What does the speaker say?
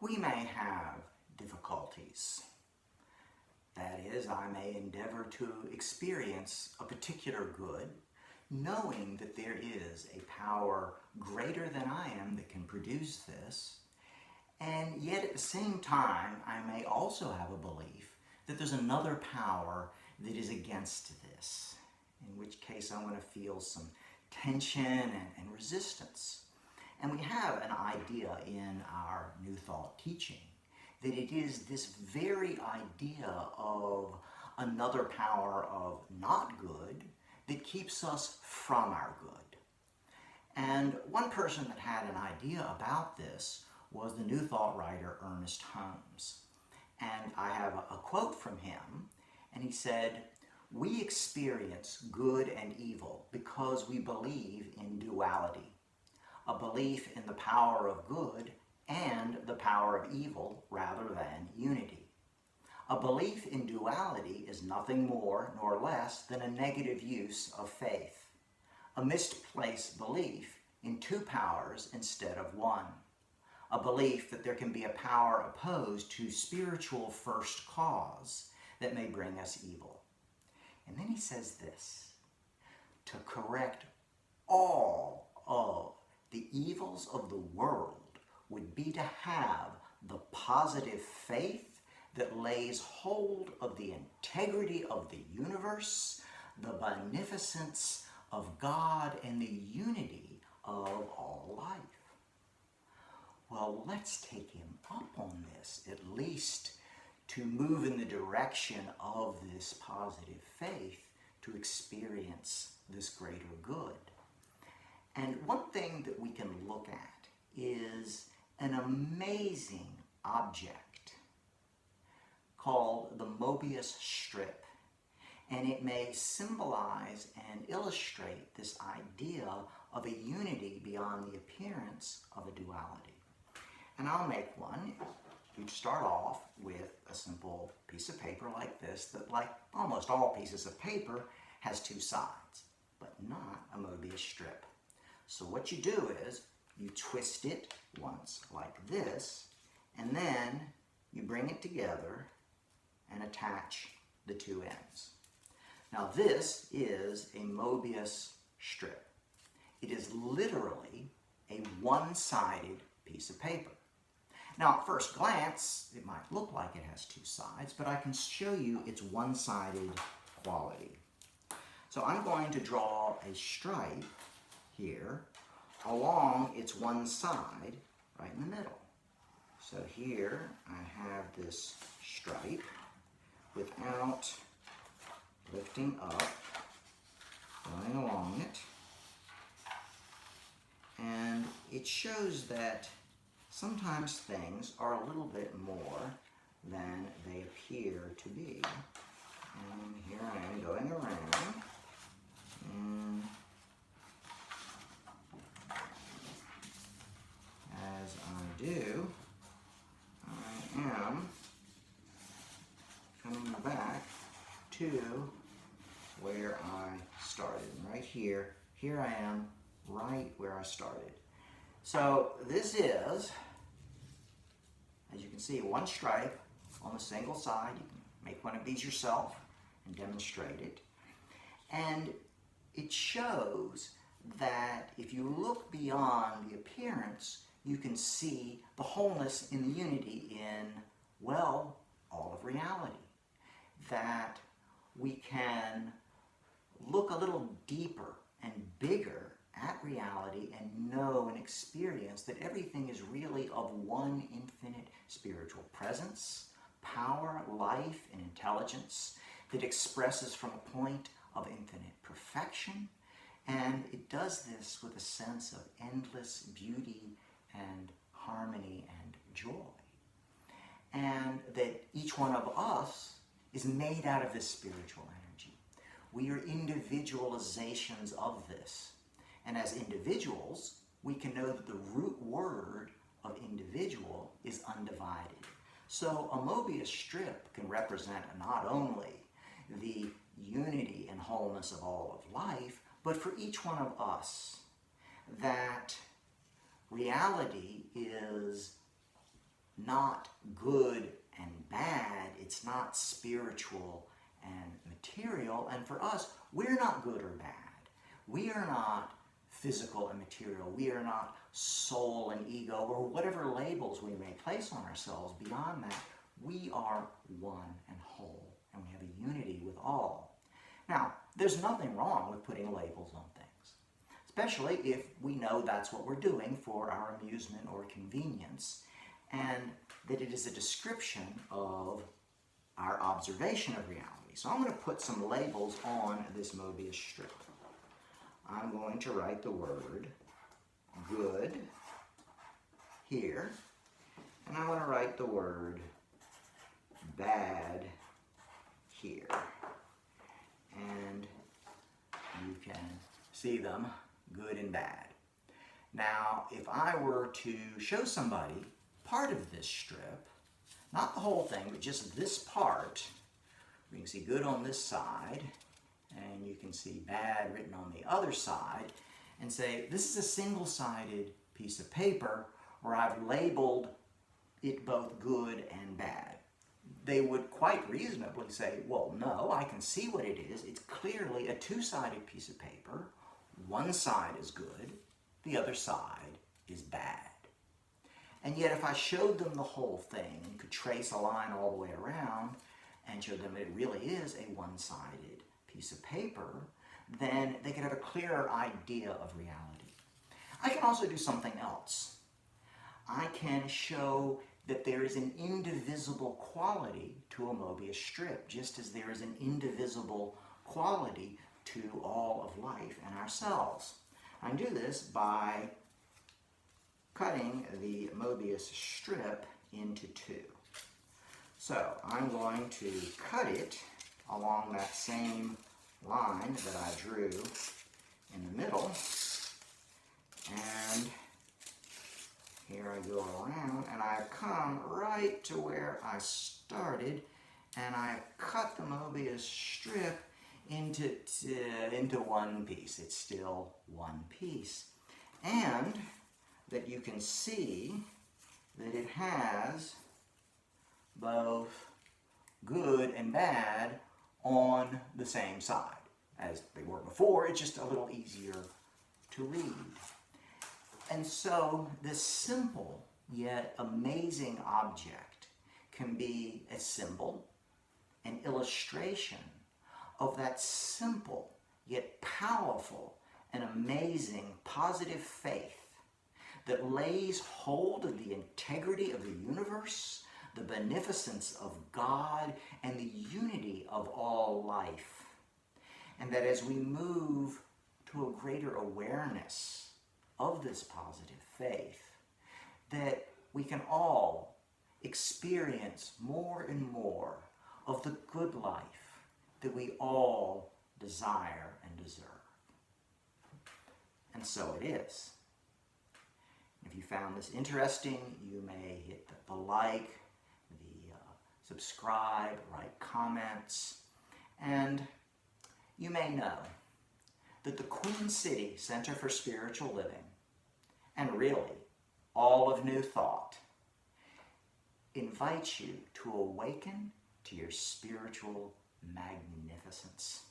We may have difficulties. That is, I may endeavor to experience a particular good, knowing that there is a power greater than I am that can produce this, and yet at the same time, I may also have a belief that there's another power that is against this, in which case I'm going to feel some tension and resistance. And we have an idea in our New Thought teaching that it is this very idea of another power of not good that keeps us from our good. And one person that had an idea about this was the New Thought writer Ernest Holmes. And I have a quote from him, and he said, "We experience good and evil because we believe in duality, a belief in the power of good and the power of evil rather than unity. A belief in duality is nothing more nor less than a negative use of faith, a misplaced belief in two powers instead of one, a belief that there can be a power opposed to spiritual first cause that may bring us evil." And then he says this: "To correct all of the evils of the world would be to have the positive faith that lays hold of the integrity of the universe, the beneficence of God, and the unity of all life." Well, let's take him up on this, at least to move in the direction of this positive faith to experience this greater good. And one thing that we can look at is an amazing object called the Mobius strip. And it may symbolize and illustrate this idea of a unity beyond the appearance of a duality. And I'll make one. You'd start off with a simple piece of paper like this that, like almost all pieces of paper, has two sides, but not a Mobius strip. So what you do is you twist it once like this, and then you bring it together and attach the two ends. Now this is a Mobius strip. It is literally a one-sided piece of paper. Now at first glance, it might look like it has two sides, but I can show you its one-sided quality. So I'm going to draw a stripe here along its one side, right in the middle. So here I have this stripe without lifting up, going along it, and it shows that sometimes things are a little bit more than they appear to be. And here I am going around, and as I do, I am coming back to where I started. And right here, here I am right where I started. So this is, as you can see, one stripe on the single side. You can make one of these yourself and demonstrate it. And it shows that if you look beyond the appearance, you can see the wholeness in the unity in, well, all of reality. That we can look a little deeper and bigger at reality and know and experience that everything is really of one infinite spiritual presence, power, life, and intelligence that expresses from a point of infinite perfection. And it does this with a sense of endless beauty and harmony and joy. And that each one of us is made out of this spiritual energy. We are individualizations of this. And as individuals, we can know that the root word of individual is undivided. So a Mobius strip can represent not only the unity and wholeness of all of life, but for each one of us, that reality is not good and bad. It's not spiritual and material. And for us, we're not good or bad. We are not physical and material. We are not soul and ego, or whatever labels we may place on ourselves. Beyond that, we are one and whole, and we have a unity with all. Now, there's nothing wrong with putting labels on things, especially if we know that's what we're doing for our amusement or convenience, and that it is a description of our observation of reality. So I'm going to put some labels on this Mobius strip. I'm going to write the word good here, and I'm going to write the word bad here. And you can see them, good and bad. Now, if I were to show somebody part of this strip, not the whole thing, but just this part, we can see good on this side, and you can see bad written on the other side, and say, this is a single-sided piece of paper where I've labeled it both good and bad. They would quite reasonably say, well, no, I can see what it is. It's clearly a two-sided piece of paper. One side is good, the other side is bad. And yet if I showed them the whole thing, could trace a line all the way around, and showed them it really is a one-sided piece of paper, then they could have a clearer idea of reality. I can also do something else. I can show that there is an indivisible quality to a Mobius strip, just as there is an indivisible quality to all of life and ourselves. I can do this by cutting the Mobius strip into two. So I'm going to cut it along that same line that I drew in the middle, and here I go around, and I've come right to where I started, and I've cut the Mobius strip into one piece. It's still one piece. And that you can see that it has both good and bad on the same side as they were before. It's just a little easier to read. And so this simple yet amazing object can be a symbol, an illustration of that simple yet powerful and amazing positive faith that lays hold of the integrity of the universe, the beneficence of God, and the unity of all life. And that as we move to a greater awareness of this positive faith, that we can all experience more and more of the good life that we all desire and deserve. And so it is. If you found this interesting, you may hit the like, the subscribe, write comments, and you may know that the Queen City Center for Spiritual Living, and really all of New Thought, invites you to awaken to your spiritual magnificence.